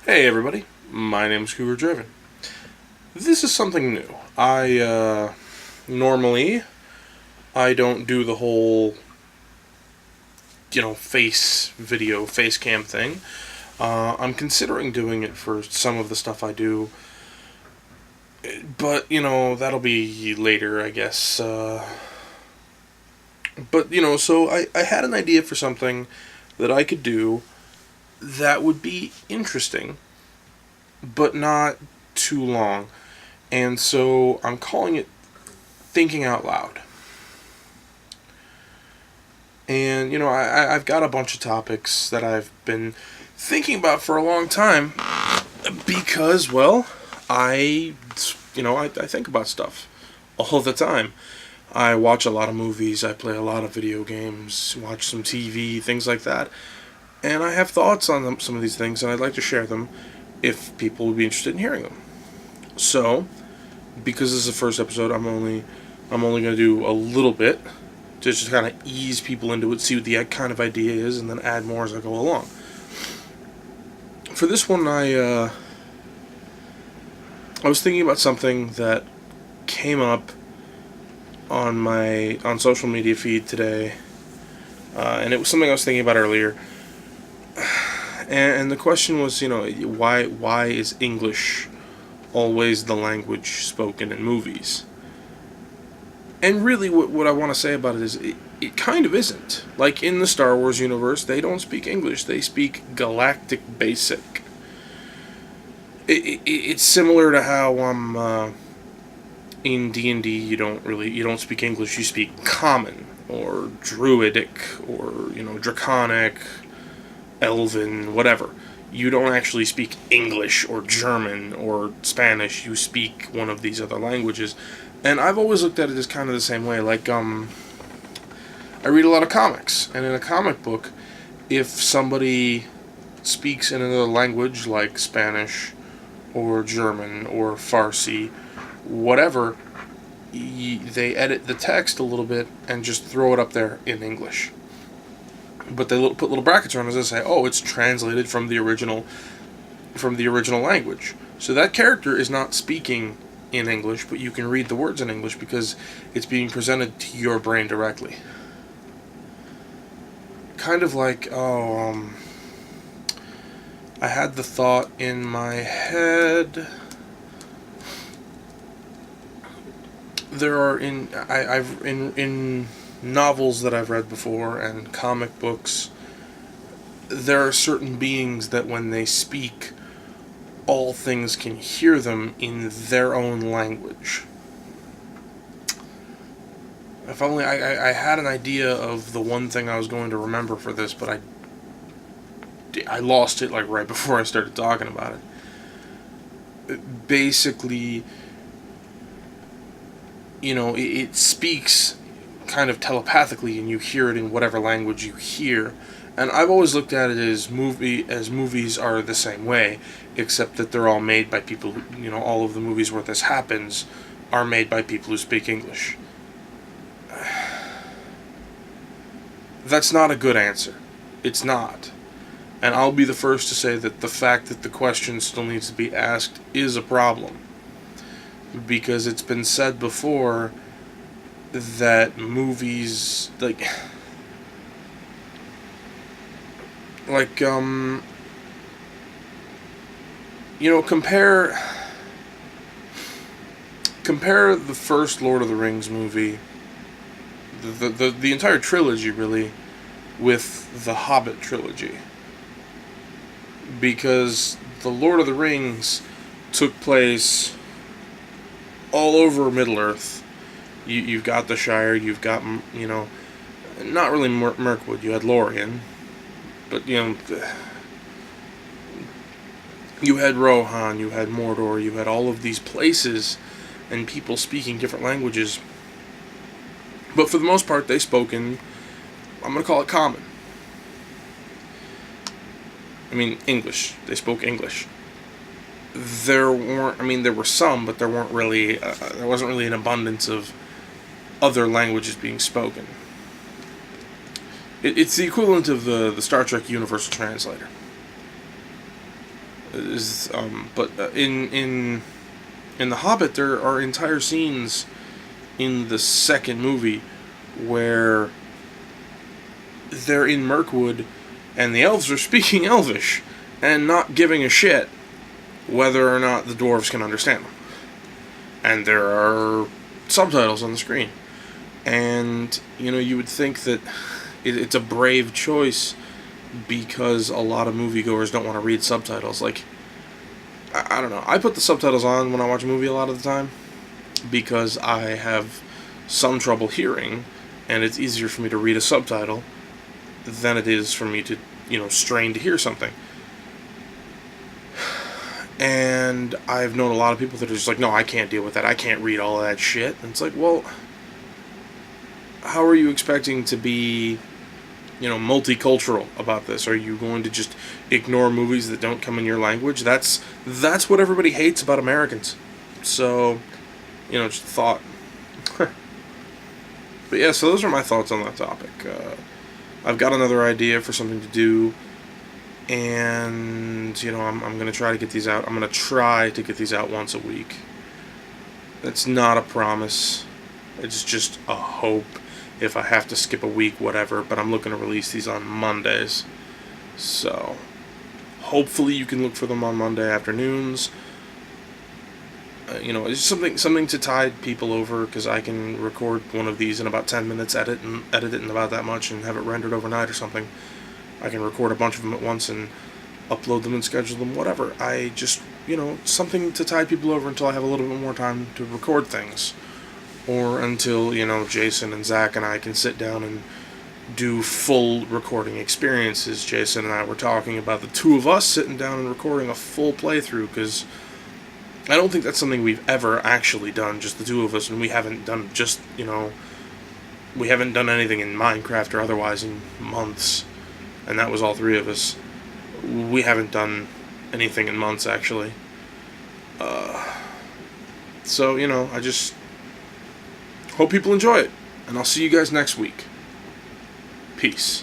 Hey everybody, my name's Cougar Driven. This is something new. Normally, I don't do the whole, face cam thing. I'm considering doing it for some of the stuff I do, but, that'll be later, I guess. So I had an idea for something that I could do that would be interesting, but not too long. And so I'm calling it Thinking Out Loud. And, I've got a bunch of topics that I've been thinking about for a long time because, well, I think about stuff all the time. I watch a lot of movies, I play a lot of video games, watch some TV, things like that. And I have thoughts on some of these things, and I'd like to share them if people would be interested in hearing them. So, because this is the first episode, I'm only going to do a little bit to just kind of ease people into it, see what the kind of idea is, and then add more as I go along. For this one, I was thinking about something that came up on my social media feed today, and it was something I was thinking about earlier. And the question was, why is English always the language spoken in movies? And really, what I want to say about it is, it kind of isn't. Like, in the Star Wars universe, they don't speak English, they speak Galactic Basic. It's similar to how in D&D you don't speak English, you speak Common, or Druidic, or, Draconic, Elven, whatever. You don't actually speak English or German or Spanish, you speak one of these other languages. And I've always looked at it as kind of the same way. Like, I read a lot of comics, and in a comic book, if somebody speaks in another language like Spanish or German or Farsi, whatever, they edit the text a little bit and just throw it up there in English. But they put little brackets around it and say, "Oh, it's translated from the original language." So that character is not speaking in English, but you can read the words in English because it's being presented to your brain directly. Kind of like, I had the thought in my head. There are in novels that I've read before and comic books, there are certain beings that when they speak, all things can hear them in their own language. If only I had an idea of the one thing I was going to remember for this, but I lost it like right before I started talking about it. Basically, it speaks kind of telepathically, and you hear it in whatever language you hear. And I've always looked at it as movies are the same way, except that they're all made by people who, all of the movies where this happens are made by people who speak English. That's not a good answer. It's not. And I'll be the first to say that the fact that the question still needs to be asked is a problem. Because it's been said before that movies, compare the first Lord of the Rings movie, the entire trilogy really, with the Hobbit trilogy. Because the Lord of the Rings took place all over Middle-earth. You've got the Shire, you've got, not really Mirkwood, you had Lorien, but, you had Rohan, you had Mordor, you had all of these places and people speaking different languages. But for the most part, they spoke in, I'm going to call it Common. English. They spoke English. There were some, but there wasn't really an abundance of other languages being spoken. It's the equivalent of the Star Trek Universal Translator. In The Hobbit, there are entire scenes in the second movie where they're in Mirkwood and the elves are speaking Elvish and not giving a shit whether or not the dwarves can understand them. And there are subtitles on the screen. And, you would think that it's a brave choice because a lot of moviegoers don't want to read subtitles. Like, I don't know. I put the subtitles on when I watch a movie a lot of the time because I have some trouble hearing, and it's easier for me to read a subtitle than it is for me to, strain to hear something. And I've known a lot of people that are just like, no, I can't deal with that. I can't read all of that shit. And it's like, well, how are you expecting to be, multicultural about this? Are you going to just ignore movies that don't come in your language? That's what everybody hates about Americans. So, just a thought. But yeah, so those are my thoughts on that topic. I've got another idea for something to do, and, I'm going to try to get these out. I'm going to try to get these out once a week. That's not a promise. It's just a hope. If I have to skip a week, whatever, but I'm looking to release these on Mondays. So, hopefully you can look for them on Monday afternoons. It's something to tide people over, because I can record one of these in about 10 minutes, edit it in about that much, and have it rendered overnight or something. I can record a bunch of them at once and upload them and schedule them, whatever. I just, something to tide people over until I have a little bit more time to record things. Or until, Jason and Zach and I can sit down and do full recording experiences. Jason and I were talking about the two of us sitting down and recording a full playthrough, because I don't think that's something we've ever actually done, just the two of us, and we haven't done we haven't done anything in Minecraft or otherwise in months, and that was all three of us. We haven't done anything in months, actually. So, I just hope people enjoy it, and I'll see you guys next week. Peace.